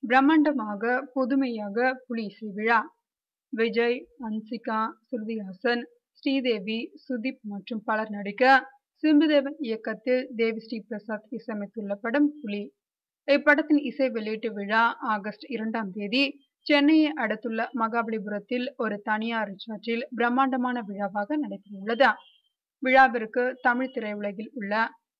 பிரம்மாண்டமாக புதுமையாக புலி இசை விழா. விஜய், ஹன்சிகா, ஸ்ருதிஹாசன், ஸ்ரீதேவி, சுதீப் மற்றும் பலர் நடிக்க சிம்புதேவன் இயக்கத்தில் தேவி ஸ்ரீ பிரசாத் இசையமைத்துள்ள படம் புலி. இப்படத்தின் இசை வெளியீட்டு விழா ஆகஸ்ட் 2ஆம் தேதி சென்னையை அடுத்துள்ள மகாபலிபுரத்தில் ஒரு தனியார் ரிசார்ட்டில் பிரம்மாண்டமான விழாவாக நடைபெறவுள்ளது. விழாவிற்கு தமிழ் திரையுலகில் உள்ள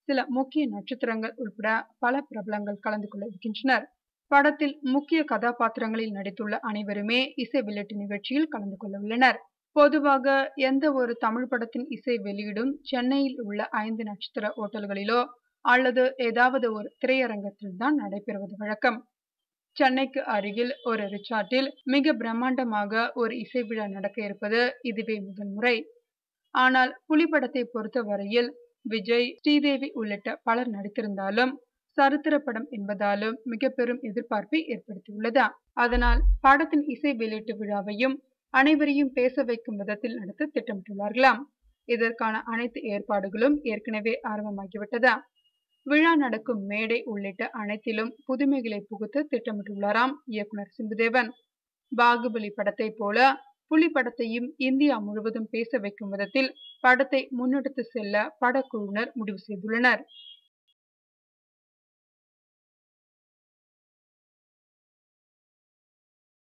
சில முக்கிய நட்சத்திரங்கள் உட்பட பல பிரபலங்கள் கலந்து கொள்ள இருக்கின்றனர். படத்தில் முக்கிய கதாபாத்திரங்களில் நடித்துள்ள அனைவருமே இசை வெளியீட்டு நிகழ்ச்சியில் கலந்து கொள்ள உள்ளனர். பொதுவாக எந்த ஒரு தமிழ் படத்தின் இசை வெளியீடும் சென்னையில் உள்ள 5 நட்சத்திர ஓட்டல்களிலோ அல்லது ஏதாவது ஒரு திரையரங்கத்தில் தான் நடைபெறுவது வழக்கம். சென்னைக்கு அருகில் ஒரு ரிசார்ட்டில் மிக பிரம்மாண்டமாக ஒரு இசை விழா நடக்க இருப்பது இதுவே முதல் முறை. ஆனால் புலி படத்தை பொறுத்த வரையில் விஜய், ஸ்ரீதேவி உள்ளிட்ட பலர் நடித்திருந்தாலும் சரித்திர படம் என்பதாலும் மிக பெரும் எதிர்பார்ப்பை ஏற்படுத்தியுள்ளது. அதனால் படத்தின் இசை வெளியீட்டு விழாவையும் அனைவரையும் பேச வைக்கும் விதத்தில் நடத்த திட்டமிட்டுள்ளார்களாம். இதற்கான அனைத்து ஏற்பாடுகளும் ஏற்கனவே ஆரம்பமாகிவிட்டது. விழா நடக்கும் மேடை உள்ளிட்ட அனைத்திலும் புதுமைகளை புகுத்த திட்டமிட்டுள்ளாராம் இயக்குனர் சிம்புதேவன். பாகுபலி படத்தை போல புலி படத்தையும் இந்தியா முழுவதும் பேச வைக்கும் விதத்தில் படத்தை முன்னெடுத்து செல்ல படக்குழுவினர் முடிவு செய்துள்ளனர்.